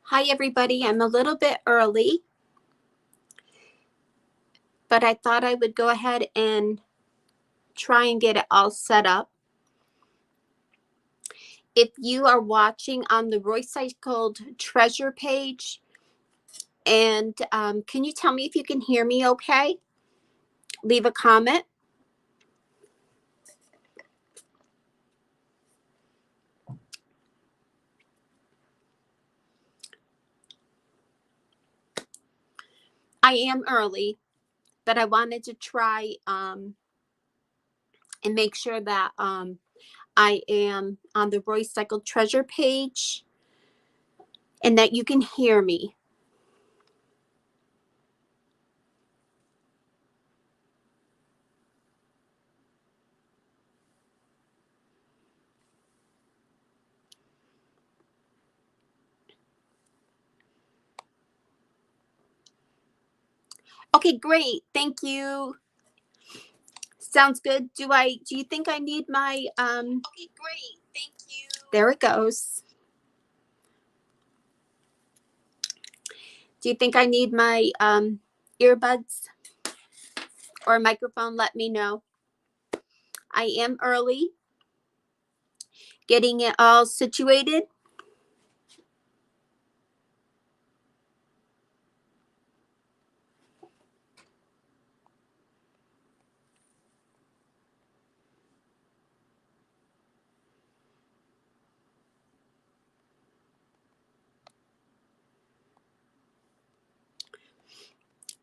Hi, everybody. I'm a little bit early, but I thought I would go ahead and try and get it all set up. If you are watching on the Roycycled treasure page, and can you tell me if you can hear me okay? Leave a comment. I am early, but I wanted to try and make sure that I am on the Roycycled treasure page and that you can hear me. Okay, great. Thank you. Sounds good. Do you think I need my Okay, great. Thank you. There it goes. Do you think I need my earbuds or a microphone? Let me know. I am early, getting it all situated.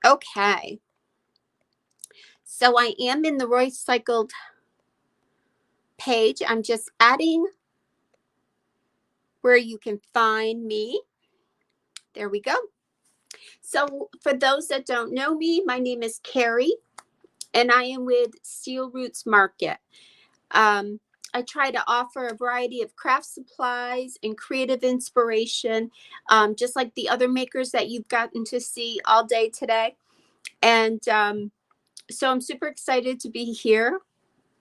Okay. So I am in the Roycycled page. I'm just adding where you can find me. There we go. So for those that don't know me, my name is Carrie, and I am with Steel Roots Market. I try to offer a variety of craft supplies and creative inspiration, just like the other makers that you've gotten to see all day today. And so I'm super excited to be here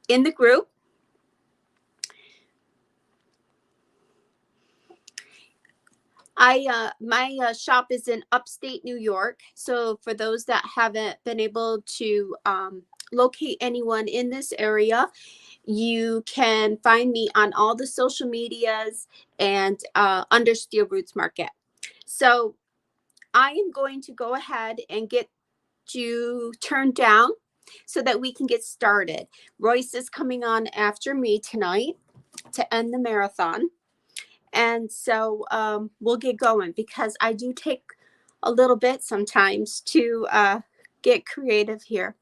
in the group. My shop is in upstate New York. So for those that haven't been able to locate anyone in this area, you can find me on all the social medias and under Steel Roots Market. So I am going to go ahead and get you turned down so that we can get started. Royce is coming on after me tonight to end the marathon. And so we'll get going because I do take a little bit sometimes to get creative here.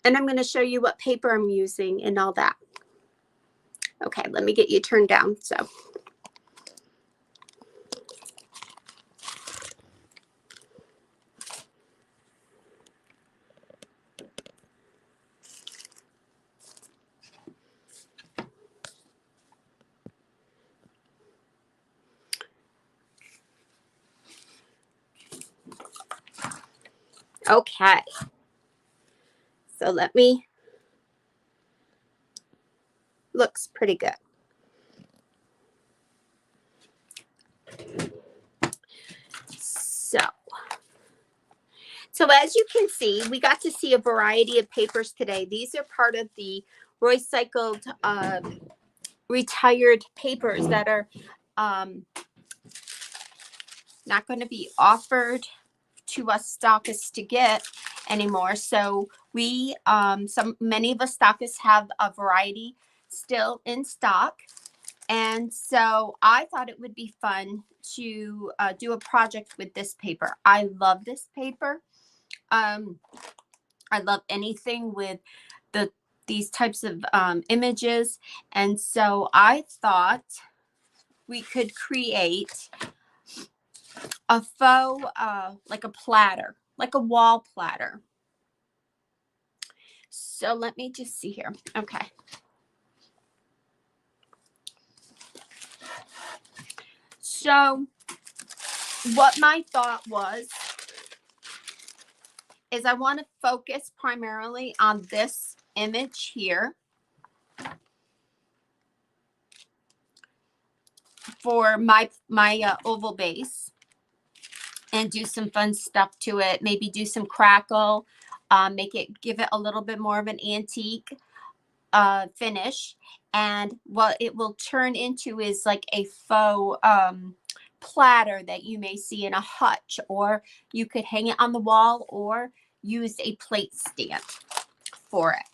And I'm going to show you what paper I'm using and all that. Okay, let me get you turned down. So. Okay. So let me, looks pretty good. So as you can see, we got to see a variety of papers today. These are part of the Roycycled retired papers that are not going to be offered to us stockists to get anymore. So we, many of us stockists have a variety still in stock. And so I thought it would be fun to do a project with this paper. I love this paper. I love anything with these types of images. And so I thought we could create a faux, like a platter, like a wall platter. So let me just see here. Okay. So what my thought was is I want to focus primarily on this image here for my oval base. and do some fun stuff to it. Maybe do some crackle, give it a little bit more of an antique finish. And what it will turn into is like a faux platter that you may see in a hutch, or you could hang it on the wall or use a plate stand for it.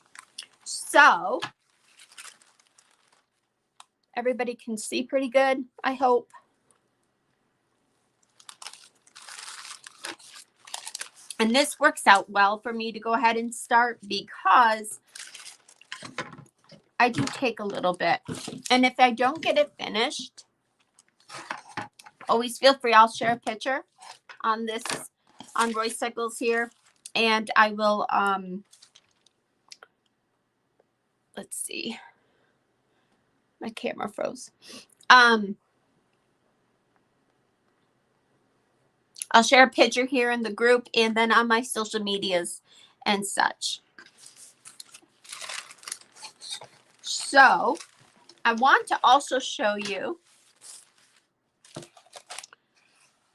So everybody can see pretty good, I hope. And this works out well for me to go ahead and start because I do take a little bit. And if I don't get it finished, always feel free. I'll share a picture on this, on Roycycles here. And I will, let's see. My camera froze. I'll share a picture here in the group and then on my social medias and such. So I want to also show you,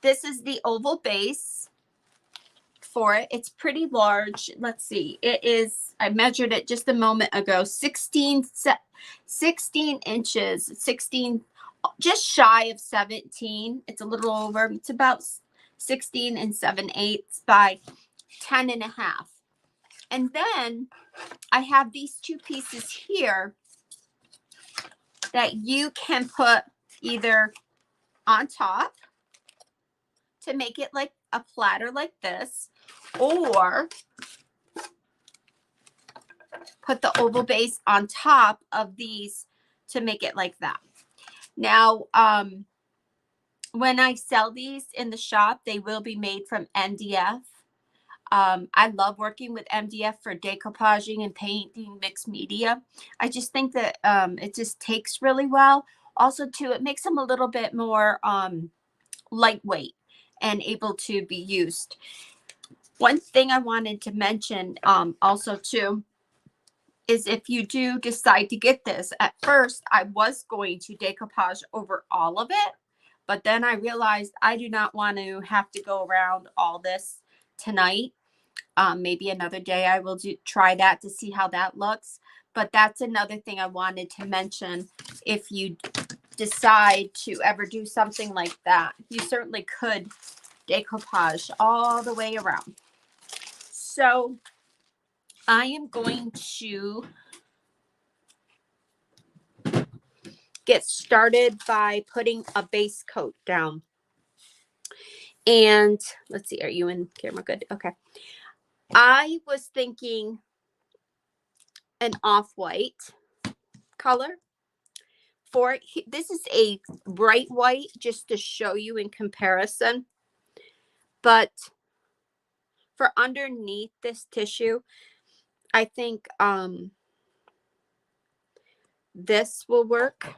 this is the oval base for it. It's pretty large. Let's see. It is, I measured it just a moment ago, 16 inches, 16, just shy of 17. It's a little over, it's about 16 and 7/8 by 10 and a half. And then I have these two pieces here that you can put either on top to make it like a platter like this, or put the oval base on top of these to make it like that. Now, when I sell these in the shop, they will be made from MDF. I love working with MDF for decoupaging and painting mixed media. I just think that it just takes really well. Also, too, it makes them a little bit more lightweight and able to be used. One thing I wanted to mention also, too, is if you do decide to get this, at first I was going to decoupage over all of it, but then I realized I do not want to have to go around all this tonight. Maybe another day I will try that to see how that looks. But that's another thing I wanted to mention. If you decide to ever do something like that, you certainly could decoupage all the way around. So I am going to get started by putting a base coat down. And let's see, are you in camera? Good. Okay. I was thinking an off-white color. For this is a bright white, just to show you in comparison. But for underneath this tissue, I think this will work.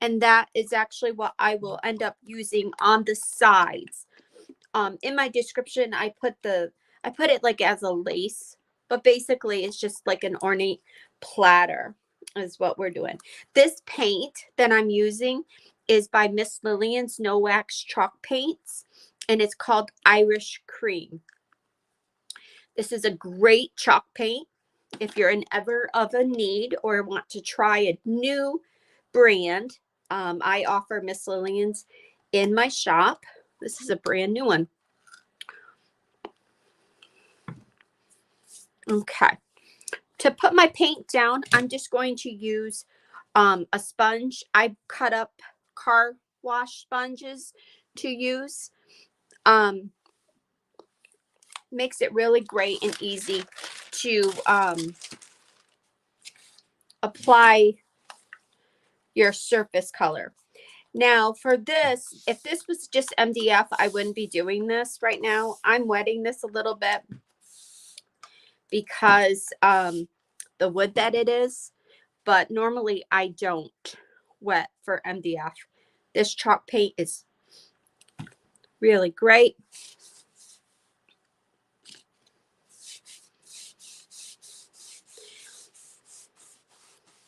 And that is actually what I will end up using on the sides. In my description, I put it like as a lace, but basically it's just like an ornate platter is what we're doing. This paint that I'm using is by Miss Lillian's No Wax Chalk Paints, and it's called Irish Cream. This is a great chalk paint if you're in ever of a need or want to try a new brand. I offer Miss Lillian's in my shop. This is a brand new one. Okay. To put my paint down, I'm just going to use a sponge. I cut up car wash sponges to use. Makes it really great and easy to apply your surface color. Now for this, if this was just MDF, I wouldn't be doing this right now. I'm wetting this a little bit because the wood that it is, but normally I don't wet for MDF. This chalk paint is really great.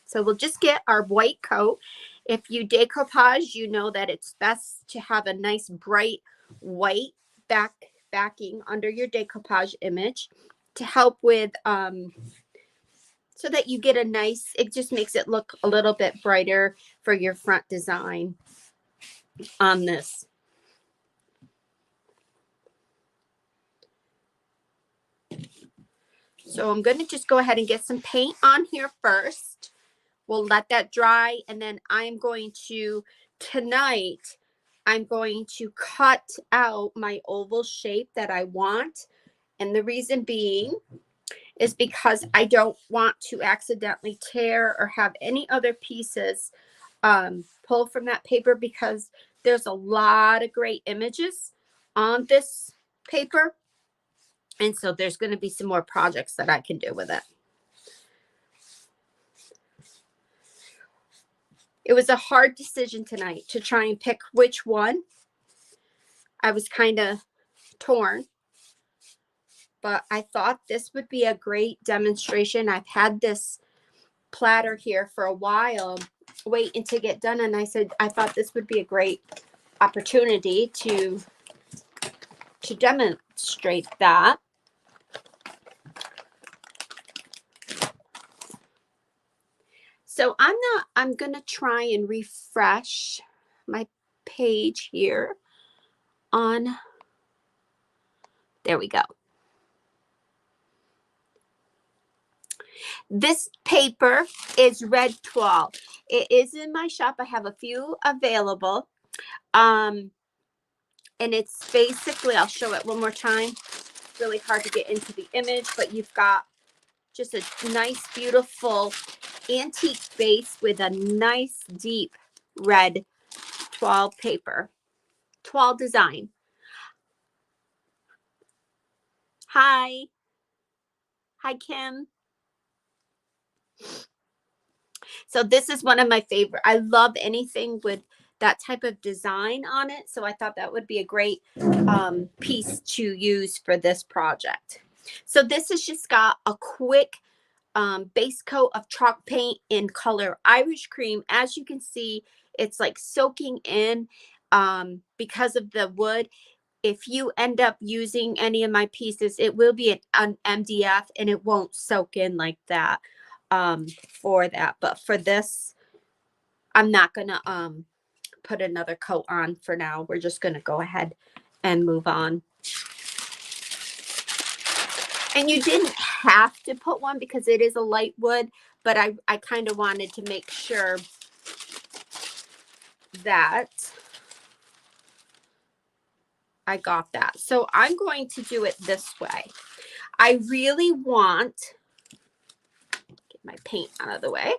So we'll just get our white coat. If you decoupage, you know that it's best to have a nice bright white backing under your decoupage image to help with so that you get a nice, it just makes it look a little bit brighter for your front design on this. So I'm going to just go ahead and get some paint on here first. We'll let that dry, and then I'm going to, tonight, I'm going to cut out my oval shape that I want. And the reason being is because I don't want to accidentally tear or have any other pieces pull from that paper, because there's a lot of great images on this paper. And so there's going to be some more projects that I can do with it. It was a hard decision tonight to try and pick which one. I was kind of torn, but I thought this would be a great demonstration. I've had this platter here for a while, waiting to get done, and I said I thought this would be a great opportunity to demonstrate that. So I'm going to try and refresh my page here on, there we go. This paper is red toile. It is in my shop. I have a few available. And it's basically, I'll show it one more time. It's really hard to get into the image, but you've got just a nice, beautiful antique base with a nice, deep red toile paper, toile design. Hi. Hi, Kim. So this is one of my favorite. I love anything with that type of design on it. So I thought that would be a great piece to use for this project. So this has just got a quick base coat of chalk paint in color Irish cream. As you can see, it's like soaking in because of the wood. If you end up using any of my pieces, it will be an MDF and it won't soak in like that for that. But for this, I'm not going to put another coat on for now. We're just going to go ahead and move on. And you didn't have to put one because it is a light wood, but I kind of wanted to make sure that I got that. So I'm going to do it this way. I really want, get my paint out of the way.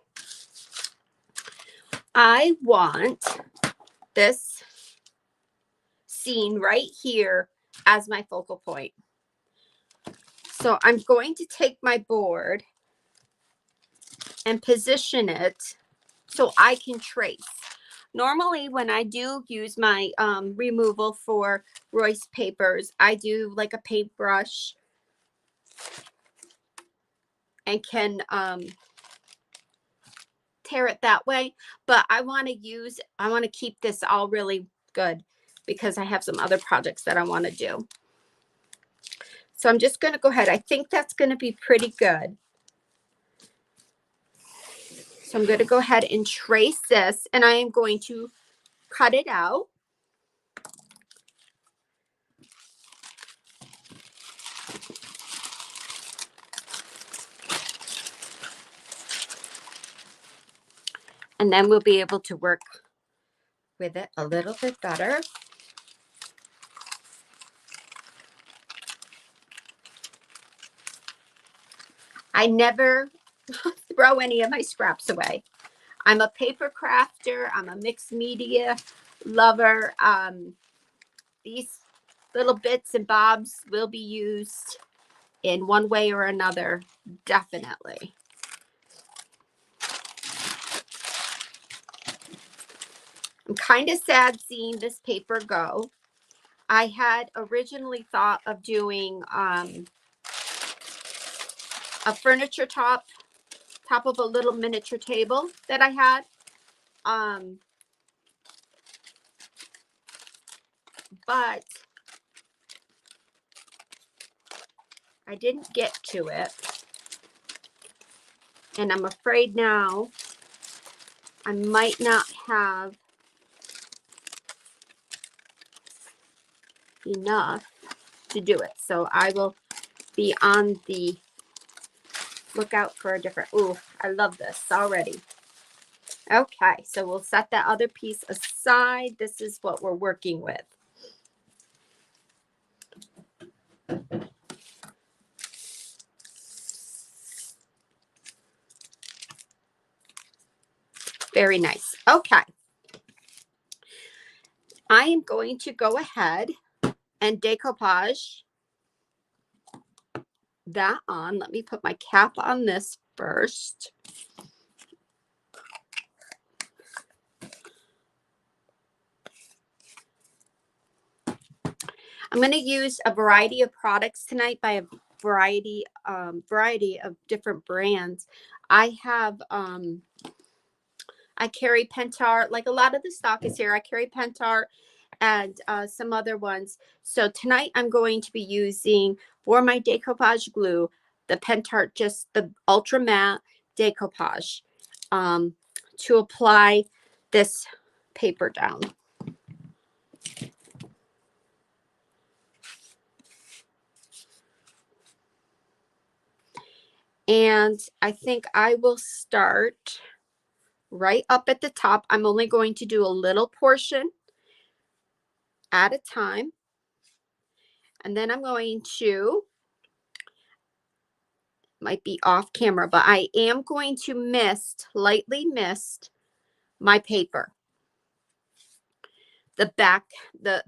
I want this scene right here as my focal point. So I'm going to take my board and position it so I can trace. Normally, when I do use my removal for Royce papers, I do like a paintbrush and can tear it that way. But I want to keep this all really good because I have some other projects that I want to do. So I'm just going to go ahead. I think that's going to be pretty good. So I'm going to go ahead and trace this, and I am going to cut it out. And then we'll be able to work with it a little bit better. I never throw any of my scraps away. I'm a paper crafter. I'm a mixed media lover. These little bits and bobs will be used in one way or another, definitely. I'm kind of sad seeing this paper go. I had originally thought of doing a furniture top of a little miniature table that I had. But I didn't get to it. And I'm afraid now I might not have enough to do it. So I will be on the lookout for a different, ooh, I love this already. Okay, so we'll set that other piece aside. This is what we're working with. Very nice. Okay. I am going to go ahead and decoupage that on. Let me put my cap on this first. I'm going to use a variety of products tonight by a variety of different brands. I have I carry Pentart, like a lot of the stock is here. I carry Pentart and some other ones. So tonight I'm going to be using for my decoupage glue the Pentart, just the Ultra Matte Decoupage to apply this paper down. And I think I will start right up at the top. I'm only going to do a little portion at a time. And then I'm going to, might be off camera, but I am going to lightly mist my paper. The back, the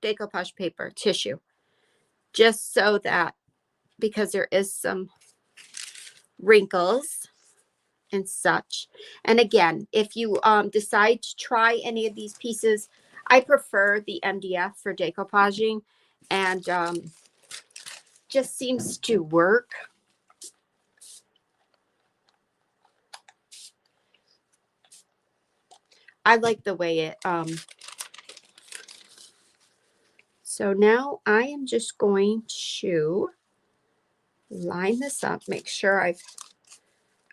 decoupage paper tissue. Just so that, because there is some wrinkles and such. And again, if you decide to try any of these pieces, I prefer the MDF for decoupaging, and just seems to work. I like the way it so now I am just going to line this up, make sure I've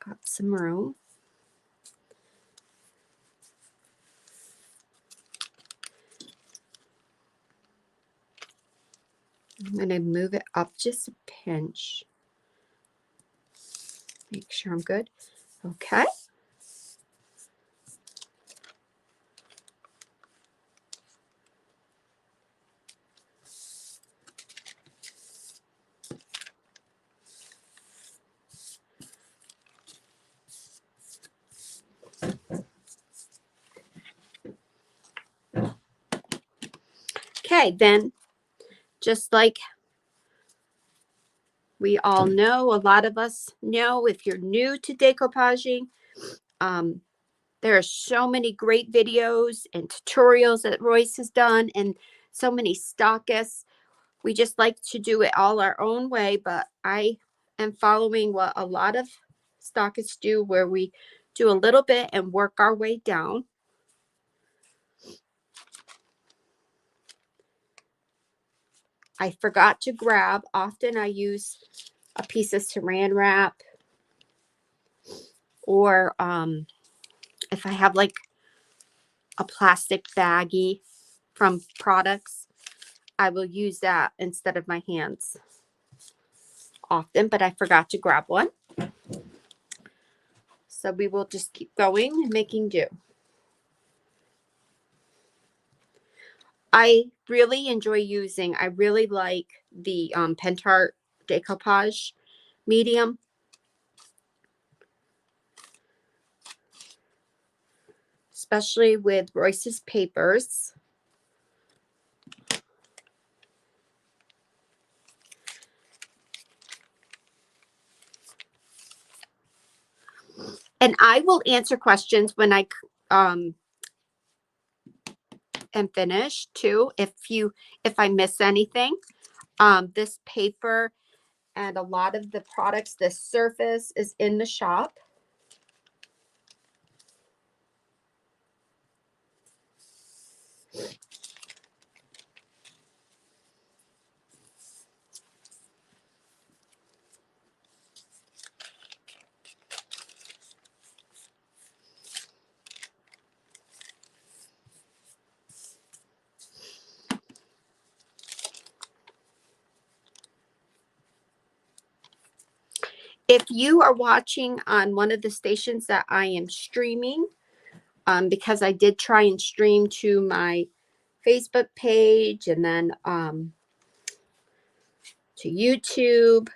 got some room. I'm going to move it up just a pinch. Make sure I'm good. Okay. Okay, then just like we all know, a lot of us know, if you're new to decoupaging, there are so many great videos and tutorials that Royce has done, and so many stockists. We just like to do it all our own way, but I am following what a lot of stockists do, where we do a little bit and work our way down. I forgot to grab. Often I use a piece of saran wrap, or if I have like a plastic baggie from products, I will use that instead of my hands often, but I forgot to grab one. So we will just keep going and making do. I really enjoy using, I really like the Pentart decoupage medium. Especially with Royce's papers. And I will answer questions when I am finished too. If I miss anything, this paper and a lot of the products, the surface is in the shop. If you are watching on one of the stations that I am streaming, because I did try and stream to my Facebook page and then to YouTube.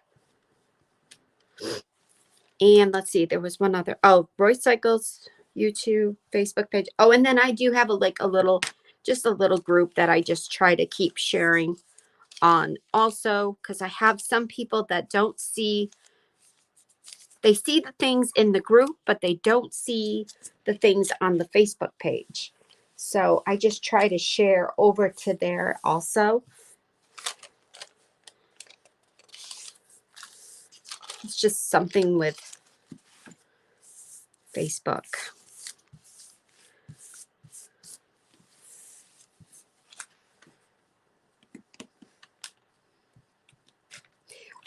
And let's see, there was one other. Oh, Roycycled's YouTube, Facebook page. Oh, and then I do have just a little group that I just try to keep sharing on also, because I have some people that don't see, they see the things in the group, but they don't see the things on the Facebook page. So I just try to share over to there also. It's just something with Facebook.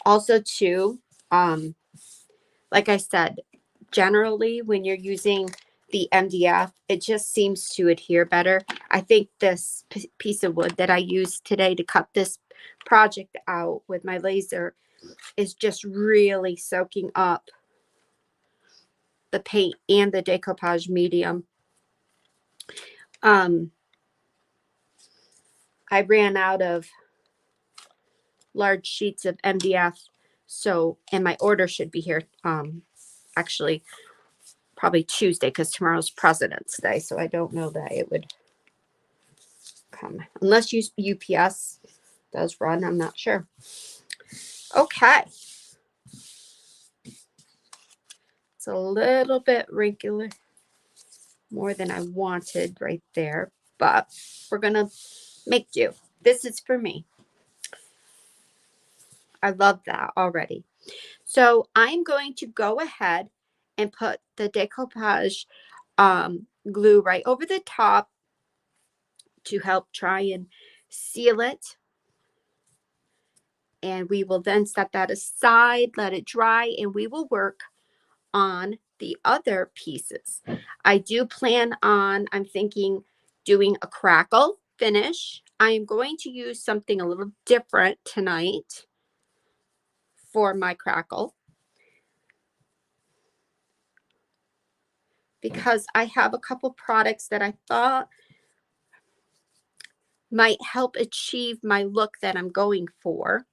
Also too, like I said, generally when you're using the MDF, it just seems to adhere better. I think this piece of wood that I used today to cut this project out with my laser is just really soaking up the paint and the decoupage medium. I ran out of large sheets of MDF, so, and my order should be here actually probably Tuesday, because tomorrow's President's Day, so I don't know that it would come unless UPS does run. I'm not sure. Okay, it's a little bit wrinkly, more than I wanted right there, but we're gonna make do. This is for me. I love that already. So I'm going to go ahead and put the decoupage glue right over the top to help try and seal it. And we will then set that aside, let it dry, and we will work on the other pieces. I do plan on, I'm thinking, doing a crackle finish. I am going to use something a little different tonight for my crackle, because I have a couple products that I thought might help achieve my look that I'm going for.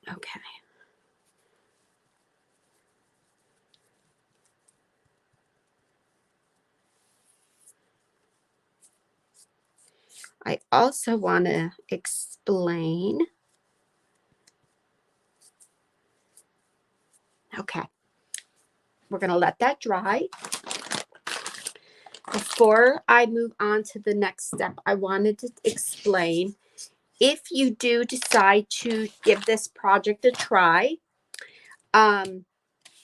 Okay. I also want to explain. Okay. We're going to let that dry. Before I move on to the next step, I wanted to explain, if you do decide to give this project a try, and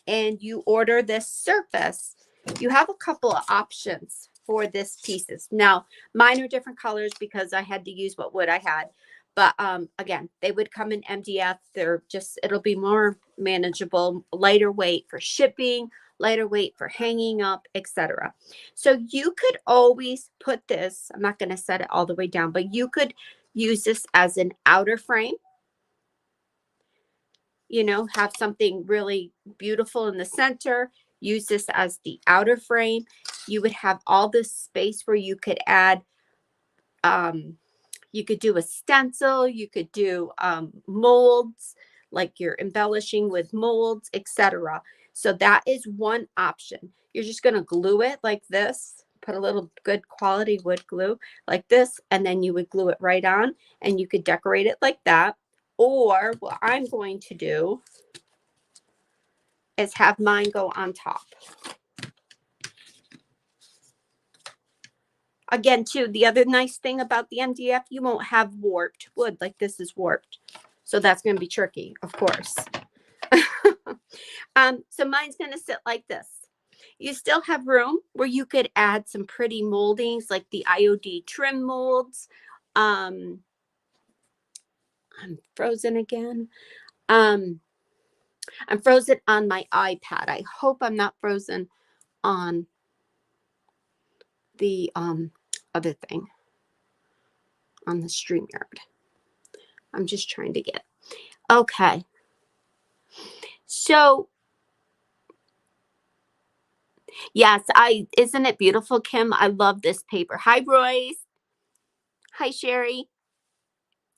you order this surface, you have a couple of options for this pieces. Now, mine are different colors because I had to use what wood I had. But again, they would come in MDF. They're just, it'll be more manageable, lighter weight for shipping, lighter weight for hanging up, etc. So you could always put this, I'm not going to set it all the way down, but you could use this as an outer frame. You know, have something really beautiful in the center. Use this as the outer frame. You would have all this space where you could add, you could do a stencil, you could do molds, like you're embellishing with molds, etc. So that is one option. You're just going to glue it like this, put a little good quality wood glue like this, and then you would glue it right on, and you could decorate it like that. Or what I'm going to do is have mine go on top. Again, too, the other nice thing about the MDF, you won't have warped wood like this is warped. So that's going to be tricky, of course. So mine's going to sit like this. You still have room where you could add some pretty moldings like the IOD trim molds. I'm frozen again. I'm frozen on my iPad. I hope I'm not frozen on the other thing on the StreamYard. I'm just trying to get okay. So yes, isn't it beautiful, Kim? I love this paper. Hi, Royce. Hi, Sherry.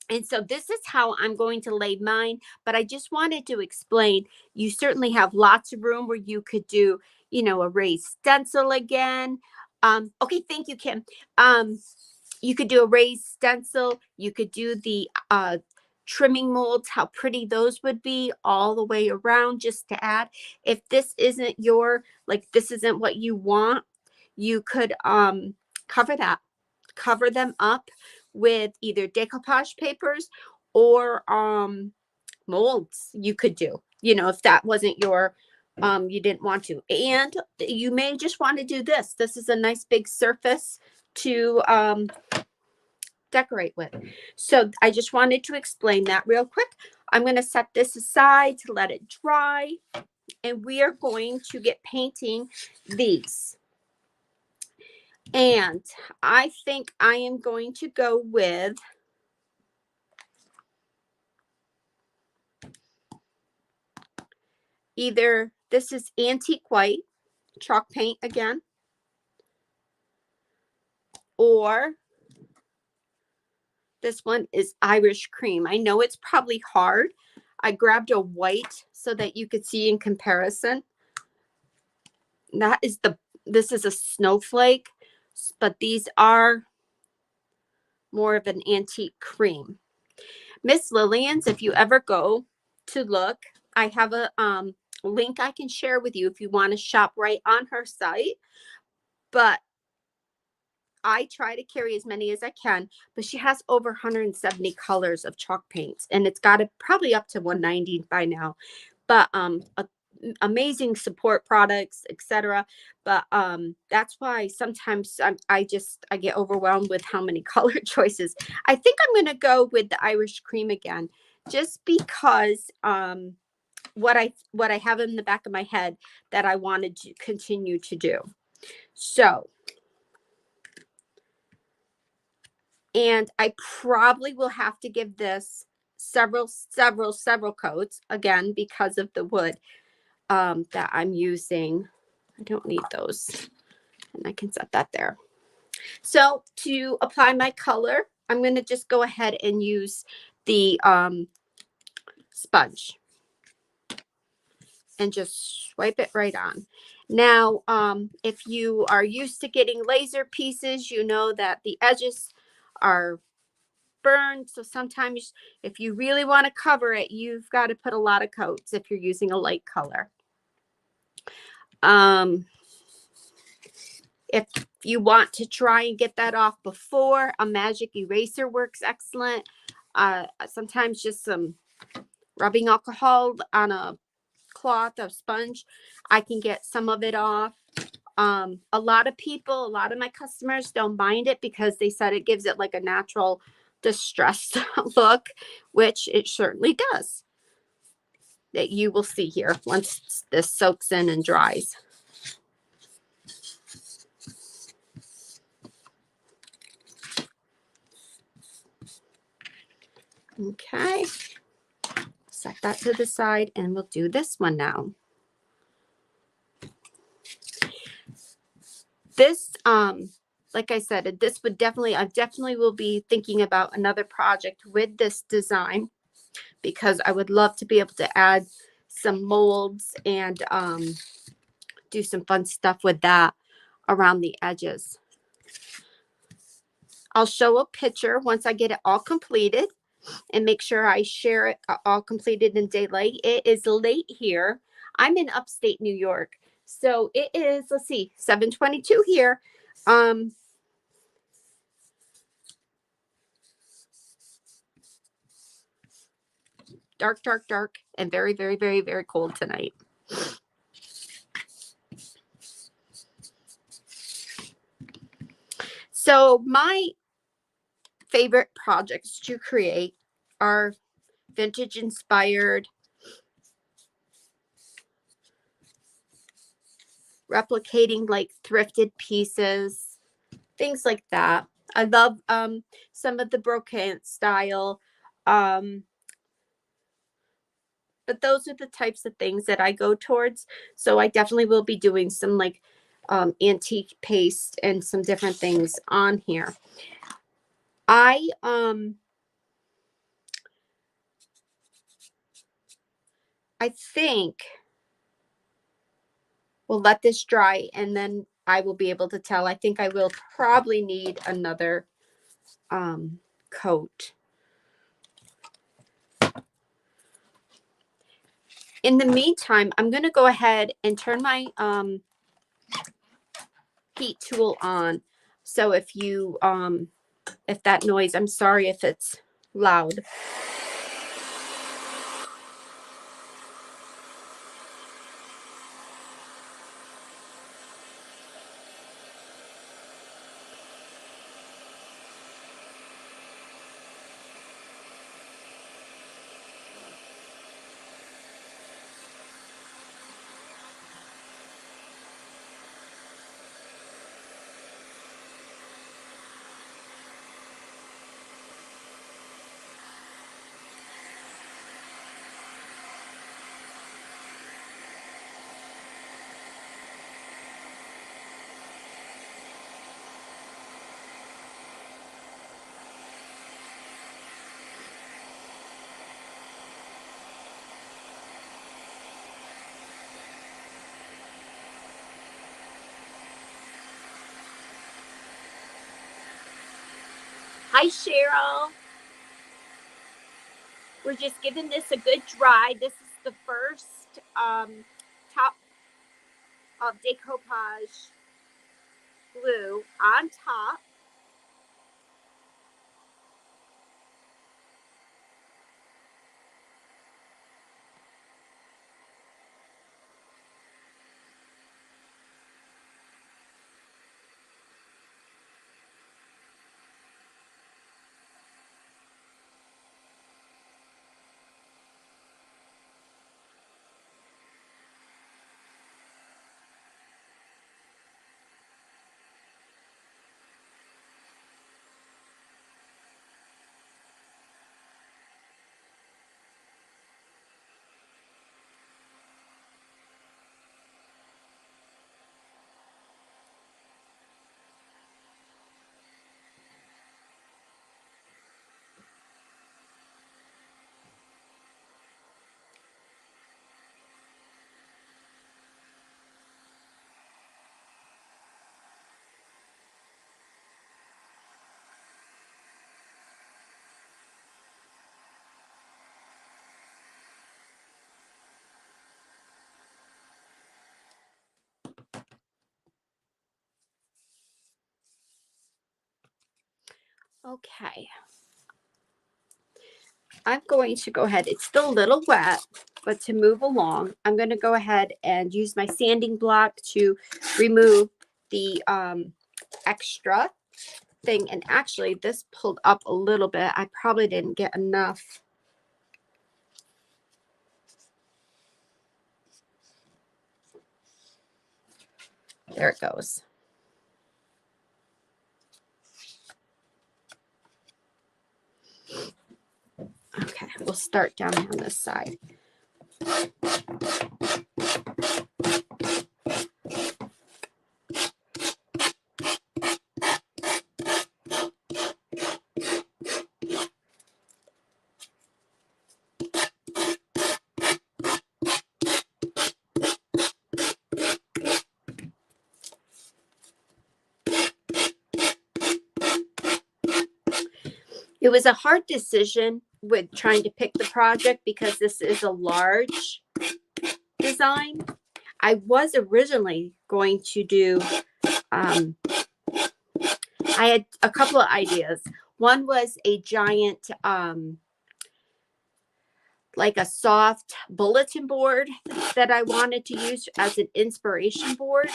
And so this is how I'm going to lay mine, but I just wanted to explain, you certainly have lots of room where you could do, you know, a raised stencil again. Okay, thank you, Kim. You could do a raised stencil. You could do the trimming molds, how pretty those would be all the way around just to add. If this isn't your, like this isn't what you want, you could cover that. Cover them up with either decoupage papers or molds you could do, you know, if that wasn't your you didn't want to. And you may just want to do this. This is a nice big surface to decorate with. So I just wanted to explain that real quick. I'm going to set this aside to let it dry, and we are going to get painting these. And I think I am going to go with either this is antique white chalk paint again, or this one is Irish cream. I know it's probably hard. I grabbed a white so that you could see in comparison. That is this is a snowflake, but these are more of an antique cream. Miss Lillian's, if you ever go to look, I have a link I can share with you if you want to shop right on her site. But I try to carry as many as I can, but she has over 170 colors of chalk paints, and it's got it probably up to 190 by now. But amazing support products, etc. But that's why sometimes I get overwhelmed with how many color choices. I think I'm going to go with the Irish cream again, just because what I have in the back of my head that I wanted to continue to do. So, and I probably will have to give this several coats again because of the wood that I'm using. I don't need those, and I can set that there. So to apply my color, I'm going to just go ahead and use the sponge and just swipe it right on. Now, if you are used to getting laser pieces, you know that the edges are burned. So sometimes if you really want to cover it, you've got to put a lot of coats if you're using a light color. If you want to try and get that off before, a magic eraser works excellent. Sometimes just some rubbing alcohol on a cloth or sponge, I can get some of it off. A lot of people, a lot of my customers don't mind it because they said it gives it like a natural distressed look, which it certainly does. That you will see here once this soaks in and dries. Okay, set that to the side, and we'll do this one now. This, like I said, this would definitely, I definitely will be thinking about another project with this design, because I would love to be able to add some molds and do some fun stuff with that around the edges. I'll show a picture once I get it all completed. and make sure I share it all completed in daylight. It is late here. I'm in upstate New York. So it is, let's see, 7:22 here. Dark, dark, dark, and very, very, very, very cold tonight. So my favorite projects to create are vintage inspired, replicating like thrifted pieces, things like that. I love some of the brocante style. But those are the types of things that I go towards. So I definitely will be doing some like antique paste and some different things on here. I think we'll let this dry and then I will be able to tell. I think I will probably need another coat. In the meantime, I'm going to go ahead and turn my heat tool on. So if you if that noise, I'm sorry if it's loud. Hi, Cheryl. We're just giving this a good dry. This is the first top of decoupage glue on top. Okay. I'm going to go ahead. It's still a little wet, but to move along, I'm going to go ahead and use my sanding block to remove the extra thing. And actually, this pulled up a little bit. I probably didn't get enough. There it goes. Okay, we'll start down on this side. It was a hard decision with trying to pick the project because this is a large design. I was originally going to do, I had a couple of ideas. One was a giant, like a soft bulletin board that I wanted to use as an inspiration board.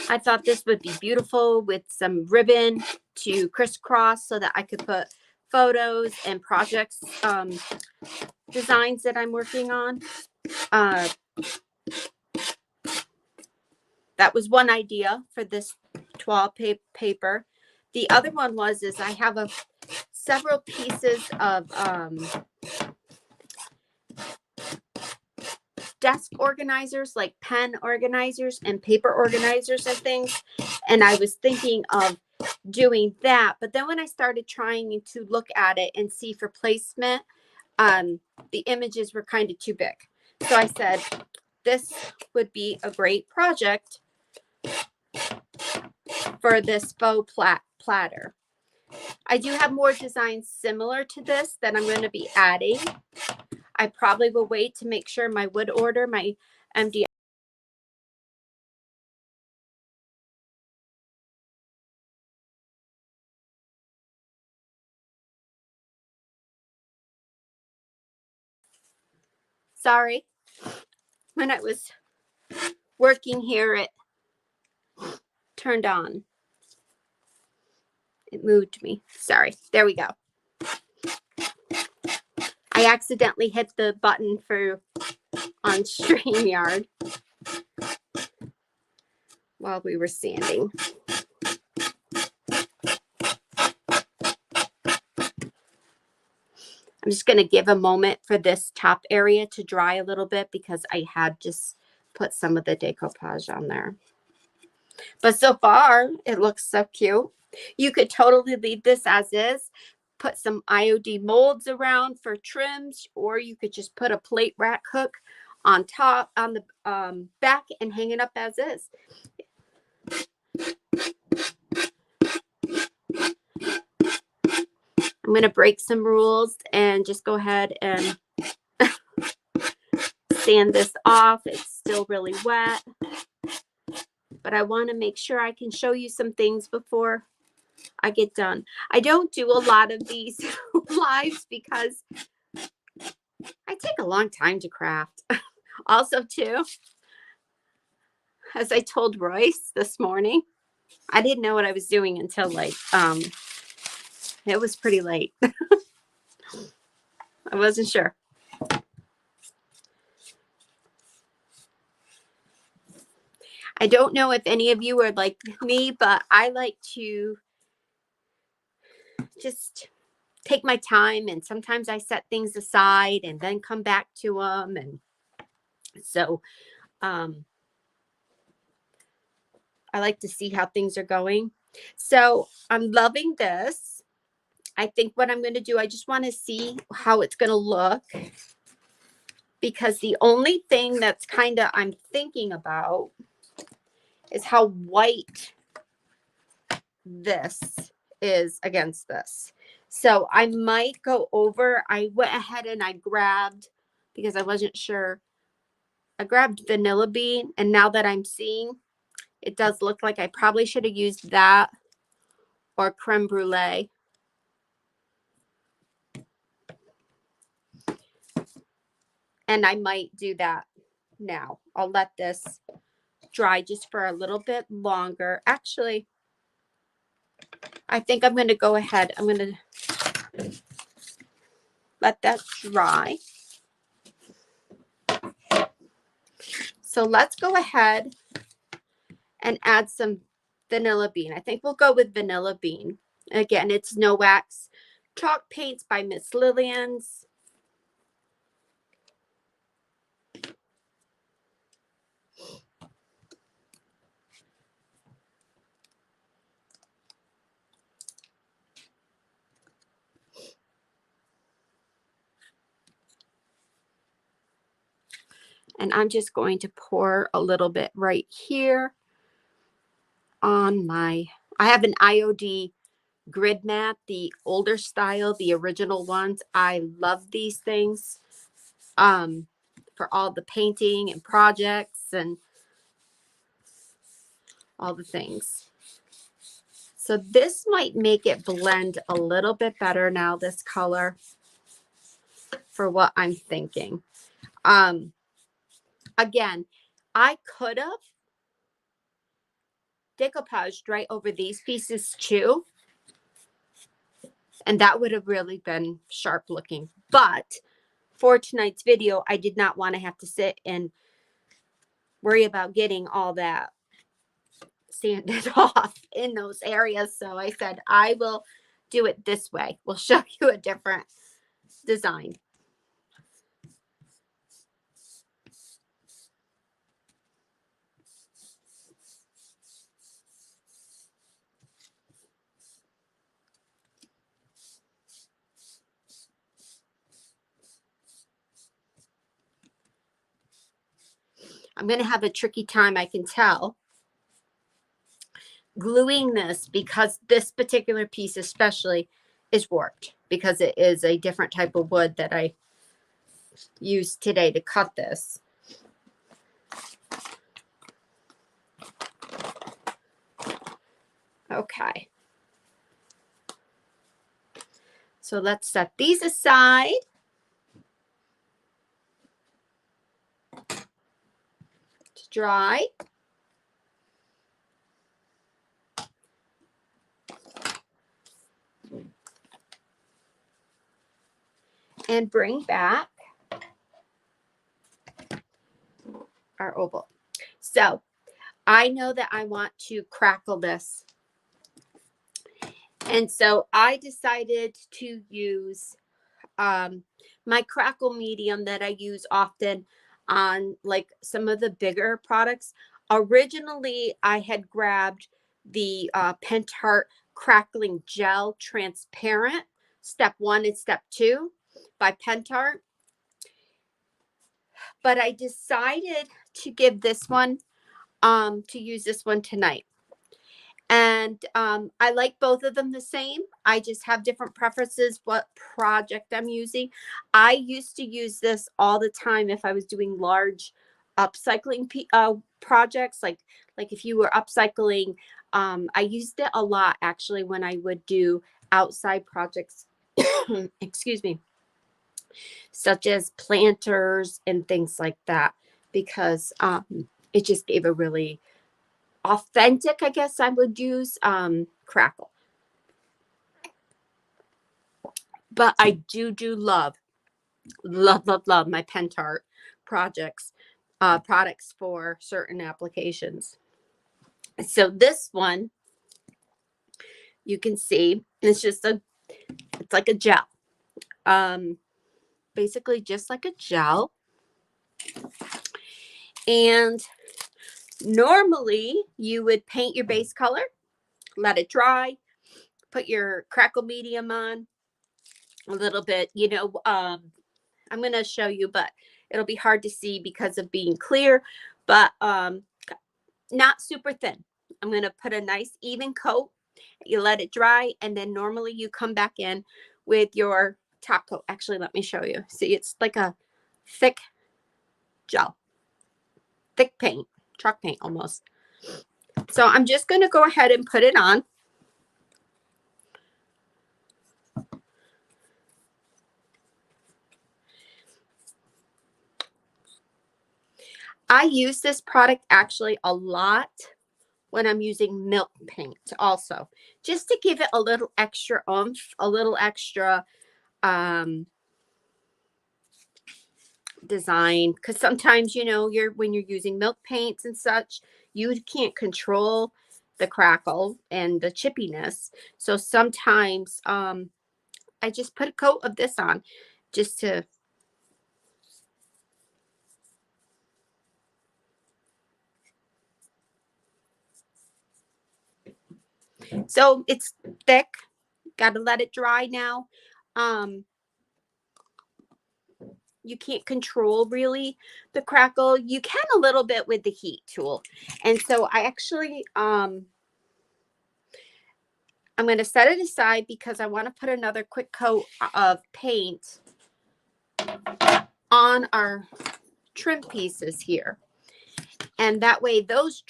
I thought this would be beautiful with some ribbon to crisscross so that I could put photos and projects, designs that I'm working on. That was one idea for this toile paper. The other one was I have several pieces of desk organizers, like pen organizers and paper organizers and things. And I was thinking of doing that. But then when I started trying to look at it and see for placement, the images were kind of too big. So I said, this would be a great project for this faux platter. I do have more designs similar to this that I'm going to be adding. I probably will wait to make sure my wood order, my MDF. Sorry. When I was working here, it turned on. It moved me. Sorry. There we go. I accidentally hit the button for on StreamYard while we were sanding. I'm just going to give a moment for this top area to dry a little bit because I had just put some of the decoupage on there. But so far, it looks so cute. You could totally leave this as is, put some IOD molds around for trims, or you could just put a plate rack hook on top, on the back, and hang it up as is. I'm going to break some rules and just go ahead and sand this off. It's still really wet, but I want to make sure I can show you some things before I get done. I don't do a lot of these lives because I take a long time to craft. Also, too, as I told Royce this morning, I didn't know what I was doing until like it was pretty late. I wasn't sure. I don't know if any of you are like me, but I like to just take my time, and sometimes I set things aside and then come back to them. And so I like to see how things are going. So I'm loving this. I think what I'm going to do, I just want to see how it's going to look, because the only thing that's kind of I'm thinking about is how white this is against this. So I might go over. I went ahead and I grabbed, because I wasn't sure, I grabbed vanilla bean, and now that I'm seeing, it does look like I probably should have used that or creme brulee. And I might do that now. I'll let this dry just for a little bit longer. Actually, I think I'm going to go ahead. I'm going to let that dry. So let's go ahead and add some vanilla bean. I think we'll go with vanilla bean. Again, it's No Wax Chalk Paints by Miss Lillian's. And I'm just going to pour a little bit right here on my, I have an IOD grid mat, the older style, the original ones. I love these things for all the painting and projects and all the things. So this might make it blend a little bit better now, this color, for what I'm thinking. Again, I could have decoupaged right over these pieces too, and that would have really been sharp looking. But for tonight's video, I did not want to have to sit and worry about getting all that sanded off in those areas. So I said, I will do it this way. We'll show you a different design. I'm going to have a tricky time, I can tell, gluing this because this particular piece especially is warped because it is a different type of wood that I used today to cut this. Okay. So let's set these aside. To dry. And bring back our oval. So I know that I want to crackle this. And so I decided to use my crackle medium that I use often on like some of the bigger products. Originally, I had grabbed the Pentart Crackling Gel Transparent, Step 1 and Step 2 by Pentart. But I decided to give this one, to use this one tonight. And I like both of them the same. I just have different preferences what project I'm using. I used to use this all the time if I was doing large upcycling projects, like if you were upcycling. I used it a lot actually when I would do outside projects, excuse me, such as planters and things like that, because it just gave a really authentic, I guess I would use, crackle. But I do love my Pentart products for certain applications. So this one, you can see, it's like a gel. Basically just like a gel. And normally you would paint your base color, let it dry, put your crackle medium on a little bit, I'm going to show you, but it'll be hard to see because of being clear, but not super thin. I'm going to put a nice even coat. You let it dry, and then normally you come back in with your top coat. Actually, let me show you. See, it's like a thick gel, thick paint, chalk paint almost. So I'm just going to go ahead and put it on. I use this product actually a lot when I'm using milk paint also, just to give it a little extra oomph, a little extra design, because sometimes, when you're using milk paints and such, you can't control the crackle and the chippiness. So sometimes I just put a coat of this on just to so it's thick. Got to let it dry now. You can't control really the crackle. You can a little bit with the heat tool. And so I actually I'm going to set it aside because I want to put another quick coat of paint on our trim pieces here. And that way those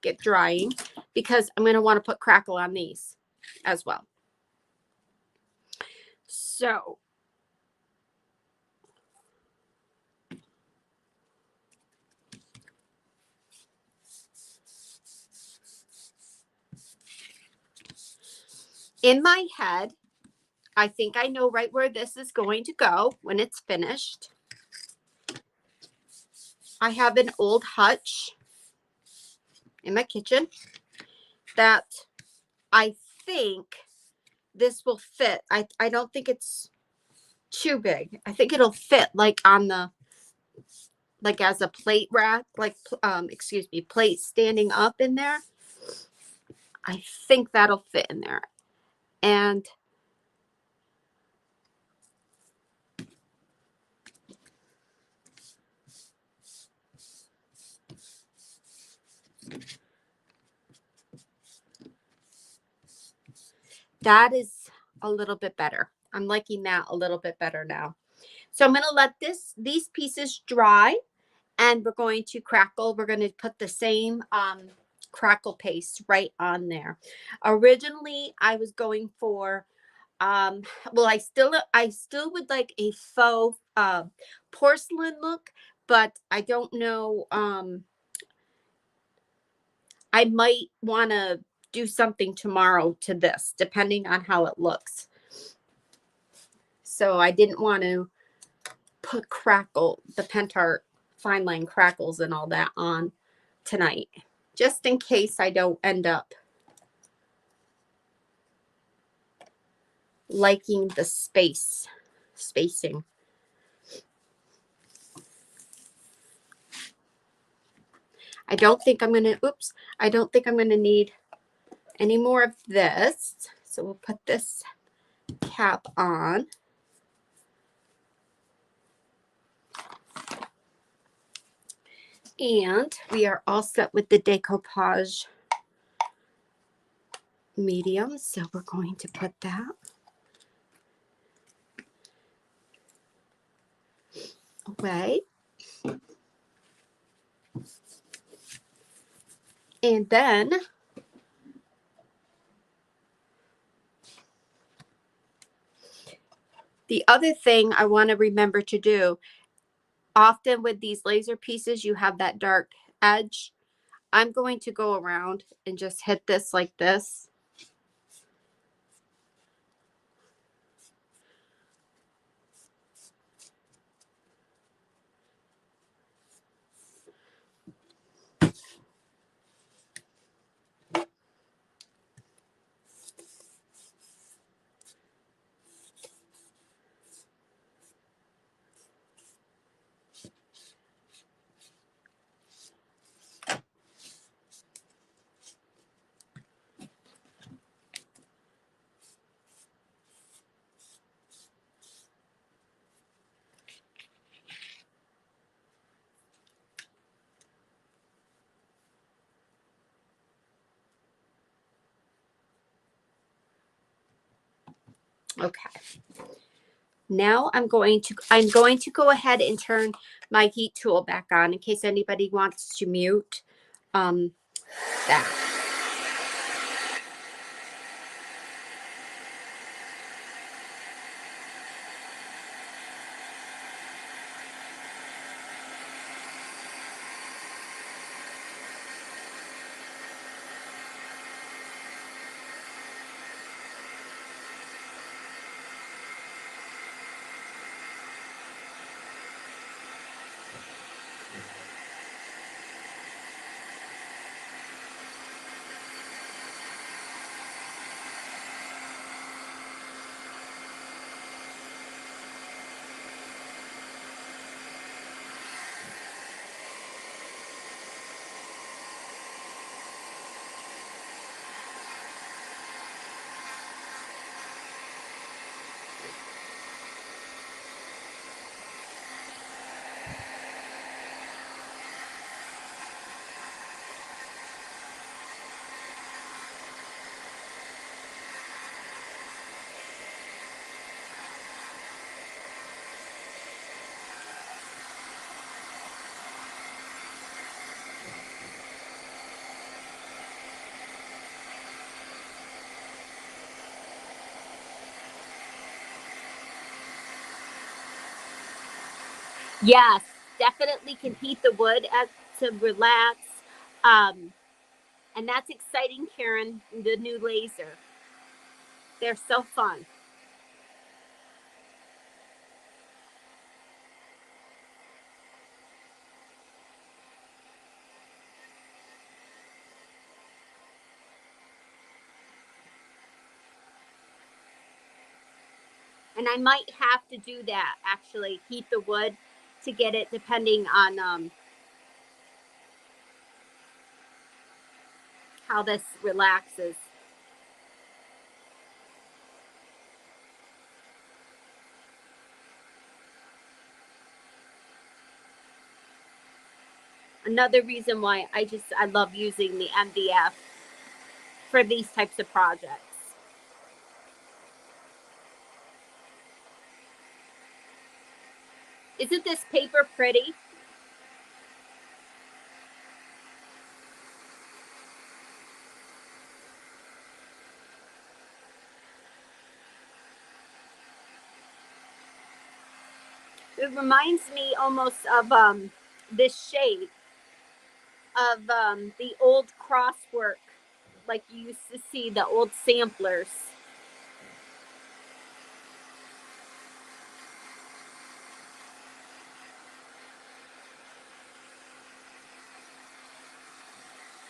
get drying, because I'm going to want to put crackle on these as well. So in my head, I think I know right where this is going to go when it's finished. I have an old hutch in my kitchen that I think this will fit. I don't think it's too big. I think it'll fit like on the, like as a plate rack, like, excuse me, plate standing up in there. I think that'll fit in there. And that is a little bit better. I'm liking that a little bit better now. So I'm going to let these pieces dry, and we're going to crackle. We're going to put the same crackle paste right on there. Originally, I was going for, well, I still would like a faux porcelain look, but I don't know. I might want to do something tomorrow to this, depending on how it looks. So I didn't want to put the Pentart fine line crackles and all that on tonight, just in case I don't end up liking the spacing. I don't think I'm going to need any more of this. So we'll put this cap on. And we are all set with the decoupage medium. So we're going to put that away. And then the other thing I want to remember to do, often with these laser pieces, you have that dark edge. I'm going to go around and just hit this like this. Okay. Now I'm going to go ahead and turn my heat tool back on in case anybody wants to mute that. Yes, definitely can heat the wood to relax. Um, and that's exciting, Karen, the new laser. They're so fun. And I might have to do that, actually, heat the wood to get it, depending on how this relaxes. Another reason why I love using the MDF for these types of projects. Isn't this paper pretty? It reminds me almost of this shape of the old crosswork, like you used to see the old samplers.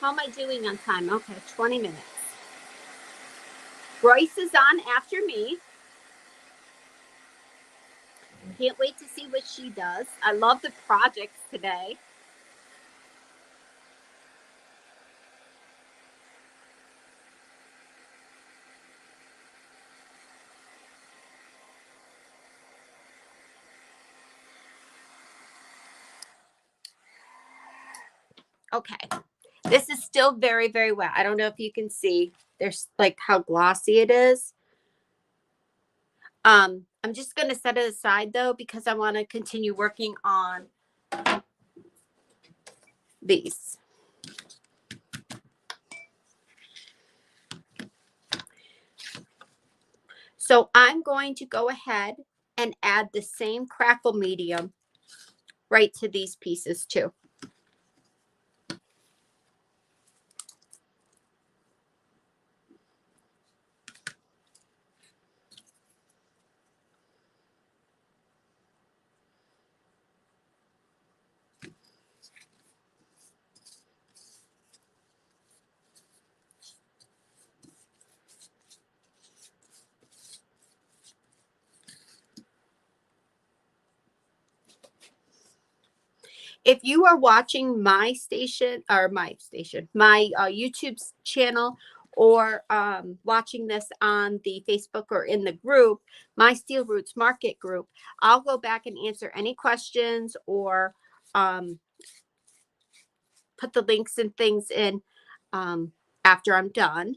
How am I doing on time? Okay, 20 minutes. Royce is on after me. Can't wait to see what she does. I love the projects today. Okay. This is still very, very wet. I don't know if you can see. There's like how glossy it is. I'm just going to set it aside though, because I want to continue working on these. So I'm going to go ahead and add the same crackle medium right to these pieces too. If you are watching my YouTube channel, or watching this on the Facebook or in the group, my Steel Roots Market group, I'll go back and answer any questions, or put the links and things in after I'm done.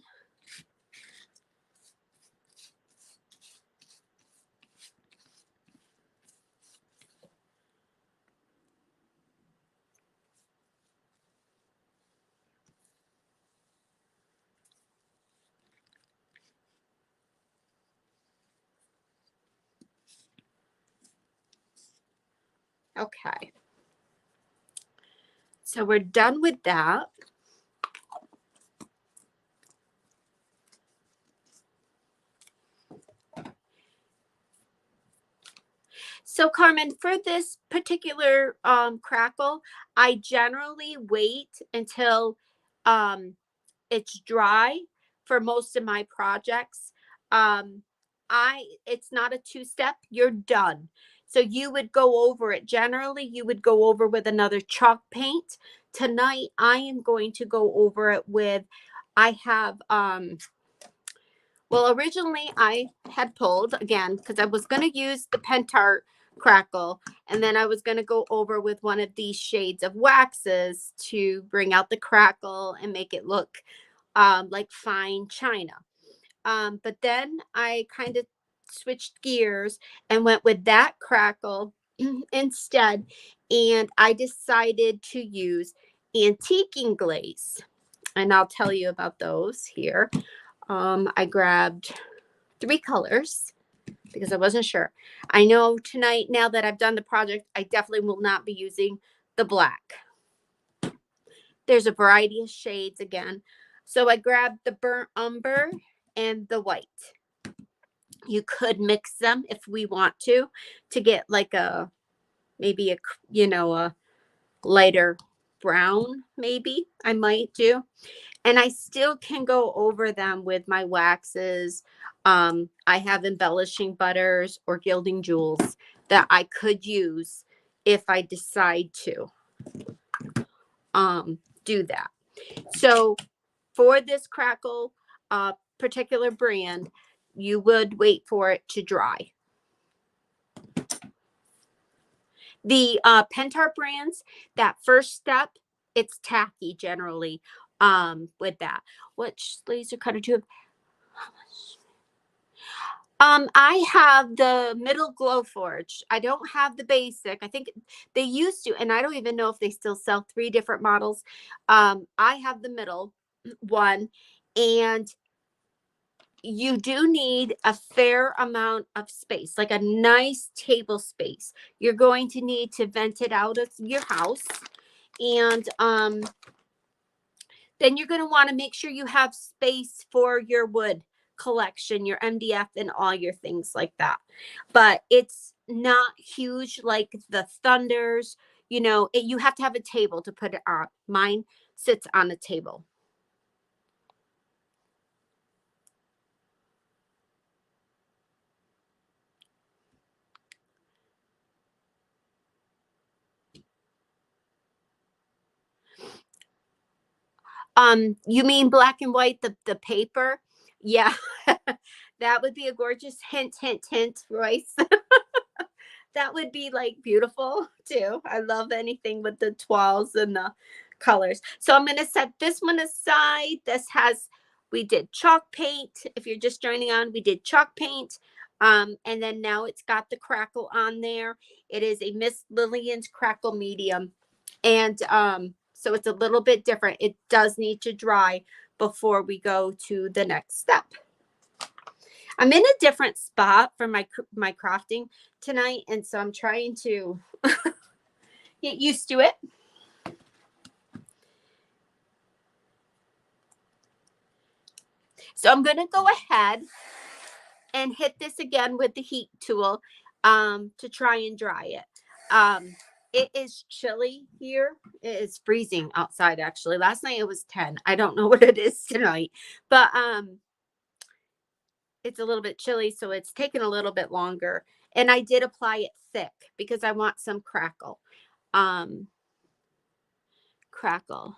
Okay. So we're done with that. So Carmen, for this particular crackle, I generally wait until it's dry for most of my projects. Um, it's not a two-step, you're done. So you would go over it. Generally, you would go over with another chalk paint. Tonight, I am going to go over it with, I have well, originally I had pulled again because I was going to use the Pentart crackle, and then I was going to go over with one of these shades of waxes to bring out the crackle and make it look like fine china. But then I kind of switched gears and went with that crackle instead, and I decided to use antiquing glaze, and I'll tell you about those here. I grabbed 3 colors because I wasn't sure. I know tonight, now that I've done the project, I definitely will not be using the black. There's a variety of shades again. So I grabbed the burnt umber and the white. You could mix them if we want to get like a, maybe a, a lighter brown, maybe I might do. And I still can go over them with my waxes. I have embellishing butters or gilding jewels that I could use if I decide to do that. So for this crackle particular brand, you would wait for it to dry. The Pentar brands, that first step, it's tacky generally with that. Which laser cutter do you have? I have the middle glow forge. I don't have the basic. I think they used to, and I don't even know if they still sell 3 different models. I have the middle one, and you do need a fair amount of space, like a nice table space. You're going to need to vent it out of your house. And then you're going to want to make sure you have space for your wood collection, your MDF, and all your things like that. But it's not huge like the Thunders. You have to have a table to put it on. Mine sits on a table. You mean black and white, the paper? Yeah. That would be a gorgeous hint, hint, hint, Royce. That would be like beautiful too. I love anything with the toiles and the colors. So I'm going to set this one aside. We did chalk paint. If you're just joining on, we did chalk paint. And then now it's got the crackle on there. It is a Miss Lillian's crackle medium. And so it's a little bit different. It does need to dry before we go to the next step. I'm in a different spot for my crafting tonight, and so I'm trying to get used to it. So I'm going to go ahead and hit this again with the heat tool to try and dry it. It is chilly here. It is freezing outside, actually. Last night it was 10. I don't know what it is tonight, but it's a little bit chilly, so it's taken a little bit longer. And I did apply it thick because I want some crackle. Crackle.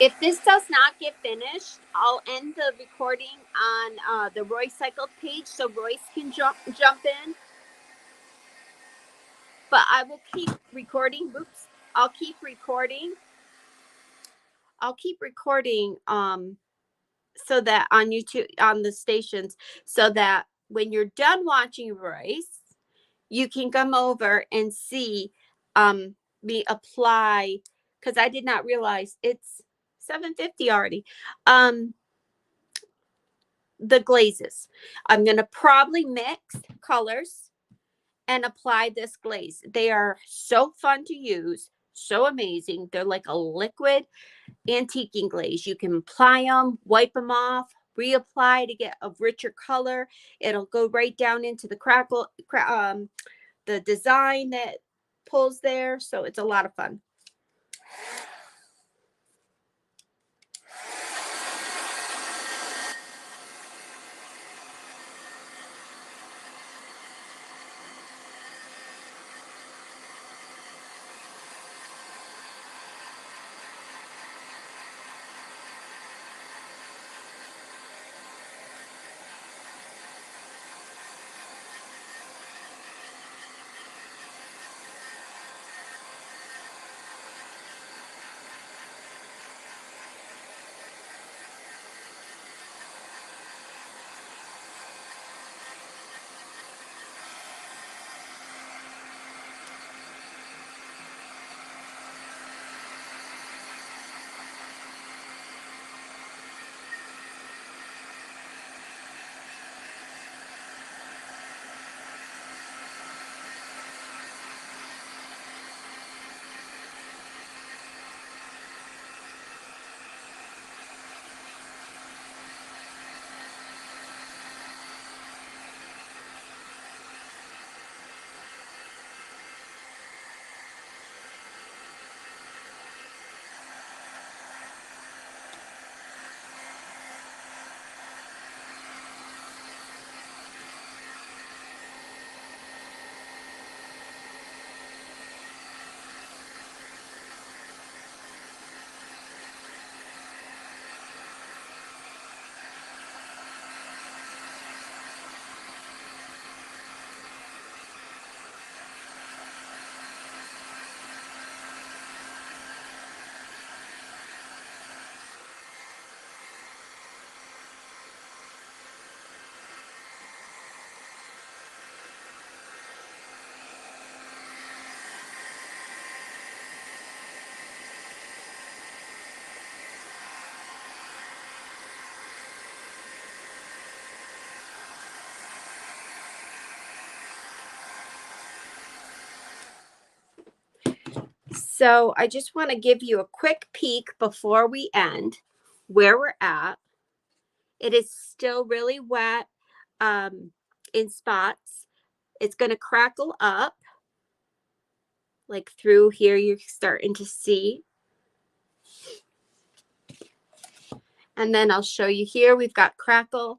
If this does not get finished, I'll end the recording on the Roycycled page so Royce can jump in. But I will keep recording. Oops. I'll keep recording so that on YouTube, on the stations, so that when you're done watching Royce, you can come over and see me apply, because I did not realize it's 7:50 already. The glazes. I'm going to probably mix colors and apply this glaze. They are so fun to use, so amazing. They're like a liquid antiquing glaze. You can apply them, wipe them off, reapply to get a richer color. It'll go right down into the crackle, the design that pulls there. So it's a lot of fun. So I just want to give you a quick peek before we end where we're at. It is still really wet in spots. It's going to crackle up like through here. You're starting to see. And then I'll show you here. We've got crackle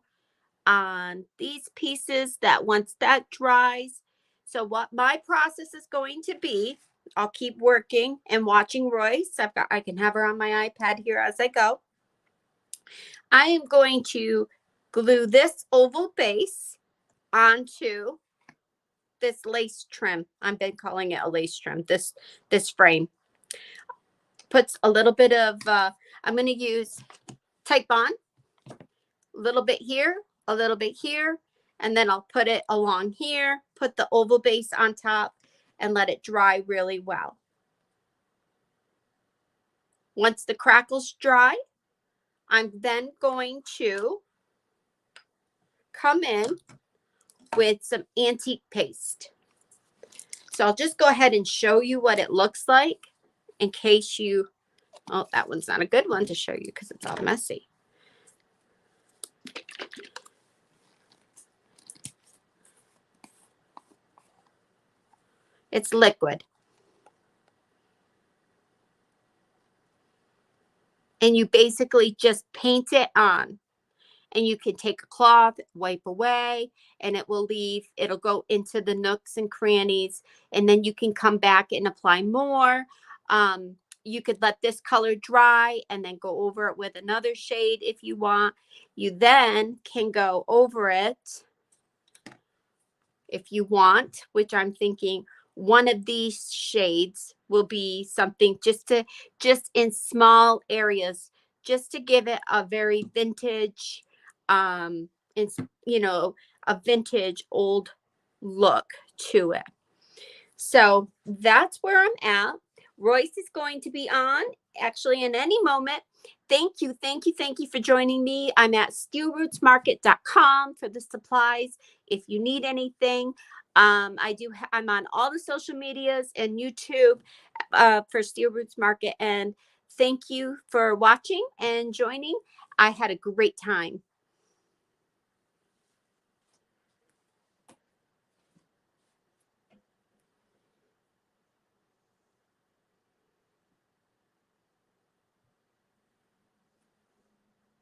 on these pieces that once that dries. So what my process is going to be, I'll keep working and watching Royce. I can have her on my iPad here as I go. I am going to glue this oval base onto this lace trim. I've been calling it a lace trim, this frame. Puts a little bit of, I'm going to use Type On, a little bit here, a little bit here, and then I'll put it along here, put the oval base on top, and let it dry really well. Once the crackle's dry, I'm then going to come in with some antique paste. So I'll just go ahead and show you what it looks like in case you, oh, that one's not a good one to show you because it's all messy. It's liquid. And you basically just paint it on. And you can take a cloth, wipe away, and it will leave, it'll go into the nooks and crannies, and then you can come back and apply more. You could let this color dry and then go over it with another shade if you want. You then can go over it if you want, which I'm thinking one of these shades will be something just in small areas, just to give it a very vintage, it's, you know, a vintage old look to it. So that's where I'm at. Royce is going to be on actually in any moment. Thank you for joining me. I'm at steelrootsmarket.com for the supplies if you need anything. I'm on all the social medias and YouTube for Steel Roots Market. And thank you for watching and joining. I had a great time.